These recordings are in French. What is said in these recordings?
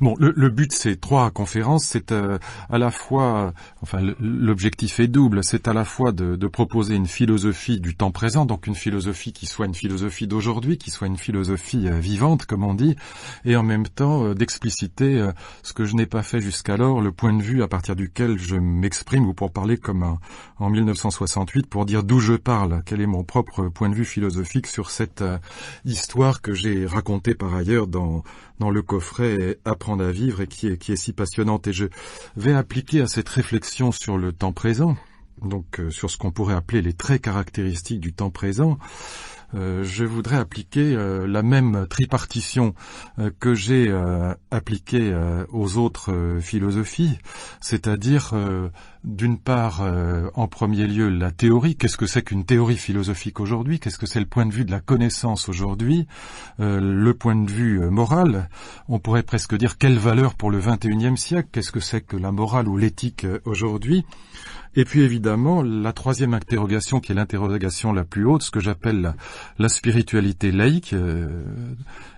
Bon, le but de ces 3 conférences, c'est à la fois, enfin l'objectif est double, c'est à la fois de proposer une philosophie du temps présent, donc une philosophie qui soit une philosophie d'aujourd'hui, qui soit une philosophie vivante, comme on dit, et en même temps d'expliciter ce que je n'ai pas fait jusqu'alors, le point de vue à partir duquel je m'exprime, ou pour parler comme en 1968, pour dire d'où je parle, quel est mon propre point de vue philosophique sur cette histoire que j'ai racontée par ailleurs dans le coffret Apprendre à vivre et qui est si passionnante. Et je vais appliquer à cette réflexion sur le temps présent, donc sur ce qu'on pourrait appeler les traits caractéristiques du temps présent, je voudrais appliquer la même tripartition que j'ai appliquée aux autres philosophies, c'est-à-dire d'une part, en premier lieu, la théorie. Qu'est-ce que c'est qu'une théorie philosophique aujourd'hui? Qu'est-ce que c'est le point de vue de la connaissance aujourd'hui? Le point de vue moral, on pourrait presque dire quelle valeur pour le XXIe siècle? Qu'est-ce que c'est que la morale ou l'éthique aujourd'hui? Et puis évidemment, la troisième interrogation, qui est l'interrogation la plus haute, ce que j'appelle la spiritualité laïque,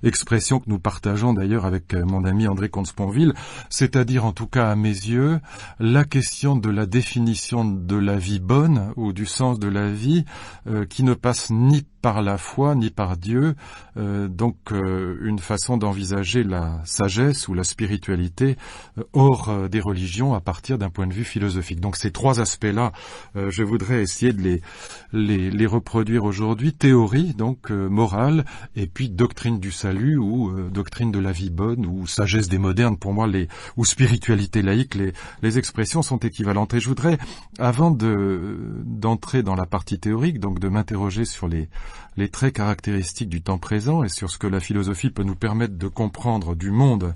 expression que nous partageons d'ailleurs avec mon ami André Comte-Sponville, c'est-à-dire en tout cas à mes yeux, la question de la définition de la vie bonne ou du sens de la vie qui ne passe ni par la foi ni par Dieu, donc une façon d'envisager la sagesse ou la spiritualité hors des religions à partir d'un point de vue philosophique. Donc ces 3 aspects-là, je voudrais essayer de les reproduire aujourd'hui. Théorie, donc morale, et puis doctrine du salut ou doctrine de la vie bonne ou sagesse des modernes. Pour moi, ou spiritualité laïque, les expressions sont équivalentes. Et je voudrais, avant d'entrer dans la partie théorique, donc de m'interroger sur les traits caractéristiques du temps présent et sur ce que la philosophie peut nous permettre de comprendre du monde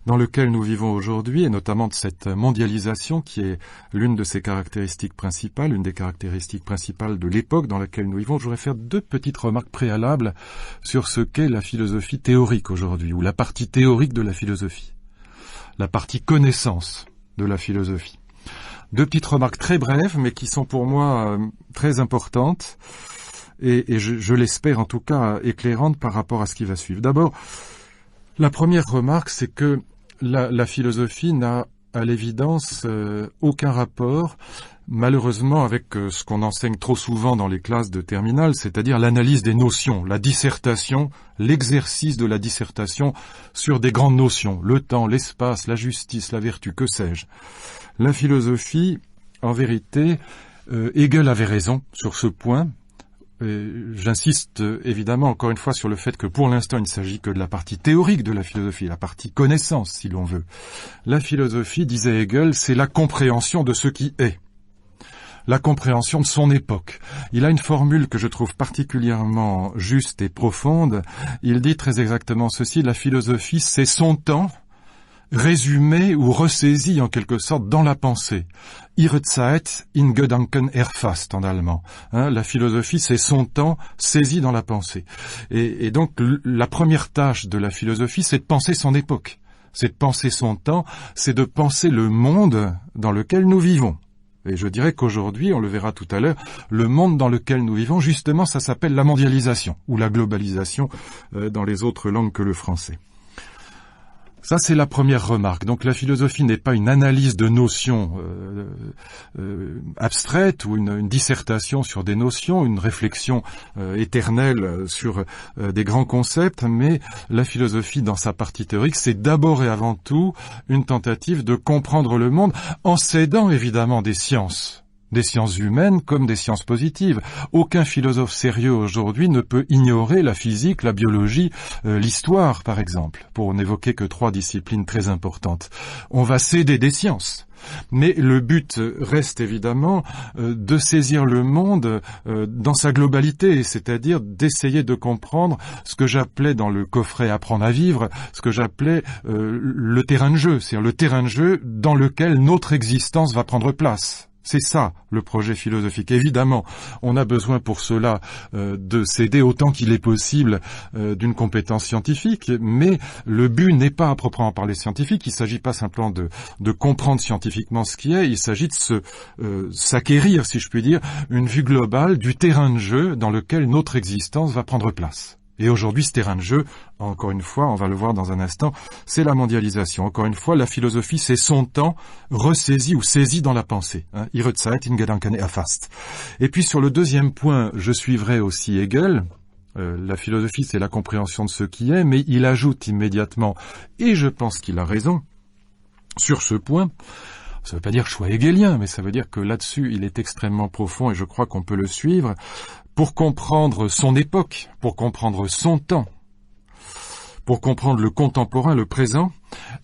dans lequel nous vivons aujourd'hui, et notamment de cette mondialisation qui est l'une de ses caractéristiques principales, une des caractéristiques principales de l'époque dans laquelle nous vivons. Je voudrais faire 2 petites remarques préalables sur ce qu'est la philosophie théorique aujourd'hui, ou la partie théorique de la philosophie, la partie connaissance de la philosophie. 2 petites remarques très brèves, mais qui sont pour moi très importantes, et je l'espère en tout cas éclairante par rapport à ce qui va suivre. D'abord, la première remarque, c'est que la philosophie n'a à l'évidence aucun rapport, malheureusement, avec ce qu'on enseigne trop souvent dans les classes de terminale, c'est-à-dire l'analyse des notions, la dissertation, l'exercice de la dissertation sur des grandes notions, le temps, l'espace, la justice, la vertu, que sais-je. La philosophie, en vérité, Hegel avait raison sur ce point. J'insiste évidemment encore une fois sur le fait que pour l'instant il ne s'agit que de la partie théorique de la philosophie, la partie connaissance si l'on veut. La philosophie, disait Hegel, c'est la compréhension de ce qui est, la compréhension de son époque. Il a une formule que je trouve particulièrement juste et profonde. Il dit très exactement ceci: la philosophie c'est son temps résumé ou ressaisi en quelque sorte dans la pensée. Ihre Zeit in Gedanken erfasst en allemand. La philosophie, c'est son temps saisi dans la pensée. Et donc, la première tâche de la philosophie, c'est de penser son époque. C'est de penser son temps, c'est de penser le monde dans lequel nous vivons. Et je dirais qu'aujourd'hui, on le verra tout à l'heure, le monde dans lequel nous vivons, justement, ça s'appelle la mondialisation, ou la globalisation dans les autres langues que le français. Ça, c'est la première remarque. Donc la philosophie n'est pas une analyse de notions abstraites ou une dissertation sur des notions, une réflexion éternelle sur des grands concepts, mais la philosophie, dans sa partie théorique, c'est d'abord et avant tout une tentative de comprendre le monde en s'aidant évidemment des sciences humaines comme des sciences positives. Aucun philosophe sérieux aujourd'hui ne peut ignorer la physique, la biologie, l'histoire par exemple, pour n'évoquer que 3 disciplines très importantes. On va s'aider des sciences. Mais le but reste évidemment de saisir le monde dans sa globalité, c'est-à-dire d'essayer de comprendre ce que j'appelais dans le coffret Apprendre à vivre, ce que j'appelais le terrain de jeu, c'est-à-dire le terrain de jeu dans lequel notre existence va prendre place. C'est ça, le projet philosophique. Évidemment, on a besoin pour cela de s'aider autant qu'il est possible d'une compétence scientifique, mais le but n'est pas à proprement parler scientifique. Il ne s'agit pas simplement de comprendre scientifiquement ce qui est, il s'agit de s'acquérir, si je puis dire, une vue globale du terrain de jeu dans lequel notre existence va prendre place. Et aujourd'hui, ce terrain de jeu, encore une fois, on va le voir dans un instant, c'est la mondialisation. Encore une fois, la philosophie, c'est son temps ressaisi ou saisi dans la pensée. Ihre Zeit in Gedanken erfasst. Et puis sur le deuxième point, je suivrai aussi Hegel. La philosophie, c'est la compréhension de ce qui est, mais il ajoute immédiatement, et je pense qu'il a raison, sur ce point. Ça ne veut pas dire que je sois hegelien, mais ça veut dire que là-dessus, il est extrêmement profond et je crois qu'on peut le suivre. Pour comprendre son époque, pour comprendre son temps, pour comprendre le contemporain, le présent,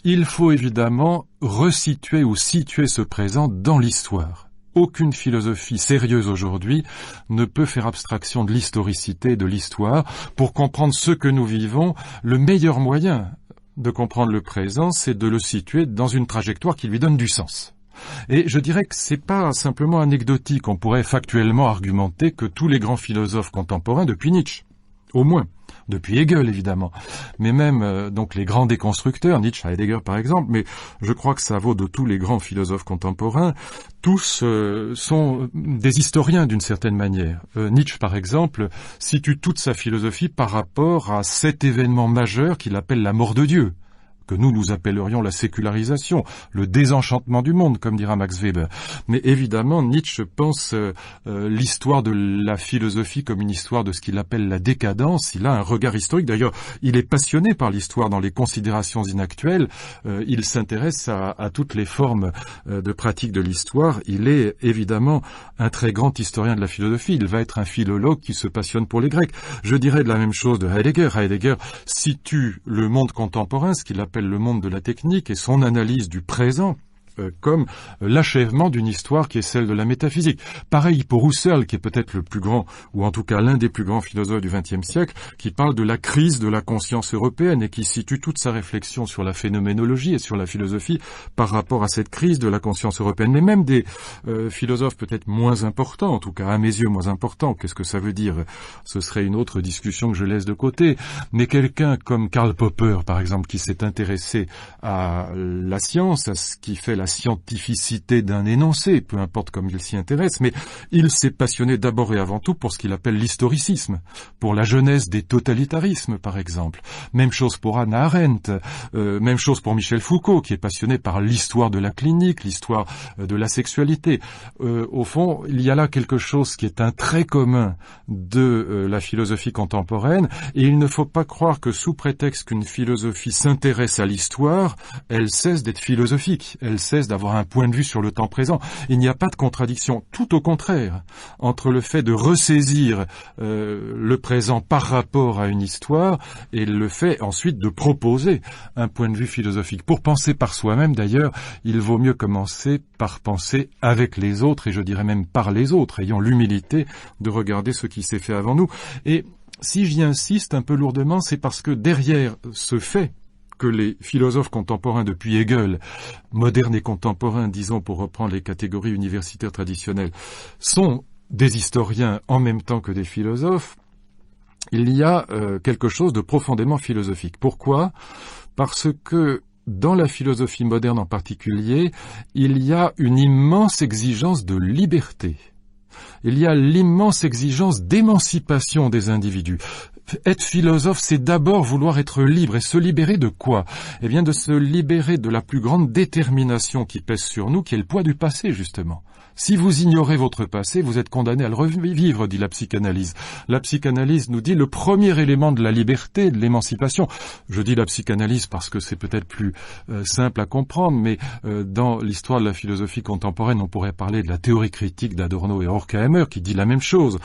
il faut évidemment resituer ou situer ce présent dans l'histoire. Aucune philosophie sérieuse aujourd'hui ne peut faire abstraction de l'historicité et de l'histoire. Pour comprendre ce que nous vivons, le meilleur moyen de comprendre le présent, c'est de le situer dans une trajectoire qui lui donne du sens. Et je dirais que c'est pas simplement anecdotique. On pourrait factuellement argumenter que tous les grands philosophes contemporains, depuis Nietzsche, au moins, depuis Hegel évidemment, mais même donc les grands déconstructeurs, Nietzsche, Heidegger par exemple, mais je crois que ça vaut de tous les grands philosophes contemporains, tous sont des historiens d'une certaine manière. Nietzsche par exemple situe toute sa philosophie par rapport à cet événement majeur qu'il appelle la mort de Dieu, que nous appellerions la sécularisation, le désenchantement du monde, comme dira Max Weber. Mais évidemment, Nietzsche pense l'histoire de la philosophie comme une histoire de ce qu'il appelle la décadence. Il a un regard historique. D'ailleurs, il est passionné par l'histoire dans les considérations inactuelles. Il s'intéresse à toutes les formes de pratique de l'histoire. Il est évidemment un très grand historien de la philosophie. Il va être un philologue qui se passionne pour les Grecs. Je dirais de la même chose de Heidegger. Heidegger situe le monde contemporain, ce qu'il appelle le monde de la technique et son analyse du présent comme l'achèvement d'une histoire qui est celle de la métaphysique. Pareil pour Husserl, qui est peut-être le plus grand, ou en tout cas l'un des plus grands philosophes du XXe siècle, qui parle de la crise de la conscience européenne et qui situe toute sa réflexion sur la phénoménologie et sur la philosophie par rapport à cette crise de la conscience européenne. Mais même des philosophes peut-être moins importants, en tout cas à mes yeux moins importants, qu'est-ce que ça veut dire? Ce serait une autre discussion que je laisse de côté. Mais quelqu'un comme Karl Popper, par exemple, qui s'est intéressé à la science, à ce qui fait la scientificité d'un énoncé, peu importe comme il s'y intéresse, mais il s'est passionné d'abord et avant tout pour ce qu'il appelle l'historicisme, pour la genèse des totalitarismes, par exemple. Même chose pour Hannah Arendt, même chose pour Michel Foucault, qui est passionné par l'histoire de la clinique, l'histoire de la sexualité. Au fond, il y a là quelque chose qui est un trait commun de la philosophie contemporaine, et il ne faut pas croire que sous prétexte qu'une philosophie s'intéresse à l'histoire, elle cesse d'être philosophique, elle cesse d'avoir un point de vue sur le temps présent. Il n'y a pas de contradiction, tout au contraire, entre le fait de ressaisir le présent par rapport à une histoire et le fait ensuite de proposer un point de vue philosophique. Pour penser par soi-même, d'ailleurs, il vaut mieux commencer par penser avec les autres, et je dirais même par les autres, ayant l'humilité de regarder ce qui s'est fait avant nous. Et si j'y insiste un peu lourdement, c'est parce que derrière ce fait que les philosophes contemporains depuis Hegel, modernes et contemporains, disons pour reprendre les catégories universitaires traditionnelles, sont des historiens en même temps que des philosophes, il y a quelque chose de profondément philosophique. Pourquoi? Parce que dans la philosophie moderne en particulier, il y a une immense exigence de liberté. Il y a l'immense exigence d'émancipation des individus. Être philosophe, c'est d'abord vouloir être libre. Et se libérer de quoi? Eh bien, de se libérer de la plus grande détermination qui pèse sur nous, qui est le poids du passé, justement. Si vous ignorez votre passé, vous êtes condamné à le revivre, dit la psychanalyse. La psychanalyse nous dit le premier élément de la liberté, de l'émancipation. Je dis la psychanalyse parce que c'est peut-être plus simple à comprendre, mais dans l'histoire de la philosophie contemporaine, on pourrait parler de la théorie critique d'Adorno et Horkheimer, qui dit la même chose.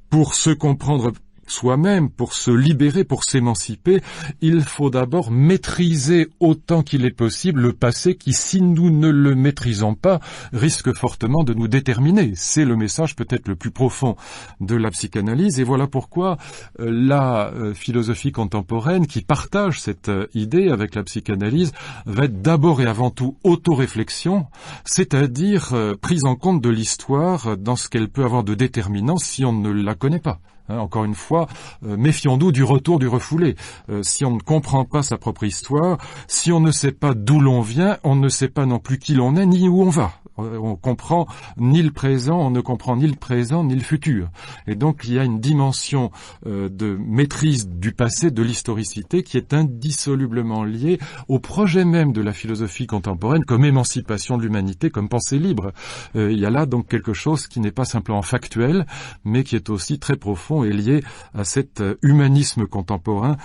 Pour se comprendre soi-même, pour se libérer, pour s'émanciper, il faut d'abord maîtriser autant qu'il est possible le passé qui, si nous ne le maîtrisons pas, risque fortement de nous déterminer. C'est le message peut-être le plus profond de la psychanalyse, et voilà pourquoi la philosophie contemporaine qui partage cette idée avec la psychanalyse va être d'abord et avant tout autoréflexion, c'est-à-dire prise en compte de l'histoire dans ce qu'elle peut avoir de déterminant si on ne la connaît pas. Encore une fois, méfions-nous du retour du refoulé. Si on ne comprend pas sa propre histoire, si on ne sait pas d'où l'on vient, on ne sait pas non plus qui l'on est ni où on va. On comprend ni le présent, on ne comprend ni le présent ni le futur. Et donc il y a une dimension de maîtrise du passé, de l'historicité, qui est indissolublement liée au projet même de la philosophie contemporaine comme émancipation de l'humanité, comme pensée libre. Il y a là donc quelque chose qui n'est pas simplement factuel, mais qui est aussi très profond et lié à cet humanisme contemporain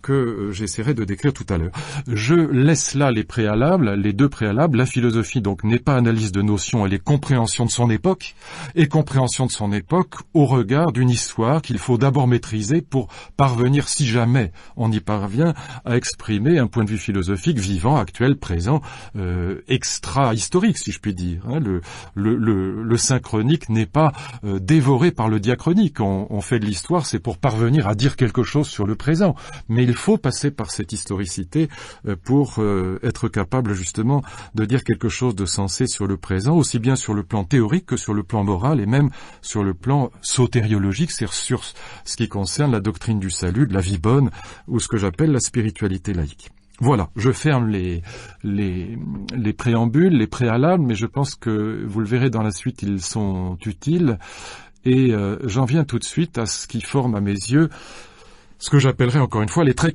que j'essaierai de décrire tout à l'heure. Je laisse là les préalables, les deux préalables. La philosophie donc n'est pas analyse de notions, elle est compréhension de son époque, et compréhension de son époque au regard d'une histoire qu'il faut d'abord maîtriser pour parvenir, si jamais on y parvient, à exprimer un point de vue philosophique vivant, actuel, présent, extra-historique, si je puis dire. Le synchronique n'est pas dévoré par le diachronique. On fait de l'histoire, c'est pour parvenir à dire quelque chose sur le présent. Mais il faut passer par cette historicité pour être capable justement de dire quelque chose de sensé sur le présent, aussi bien sur le plan théorique que sur le plan moral et même sur le plan sotériologique, c'est-à-dire sur ce qui concerne la doctrine du salut, de la vie bonne, ou ce que j'appelle la spiritualité laïque. Voilà, je ferme les préambules, les préalables, mais je pense que vous le verrez dans la suite, ils sont utiles. Et j'en viens tout de suite à ce qui forme à mes yeux ce que j'appellerais encore une fois les traits caractéristiques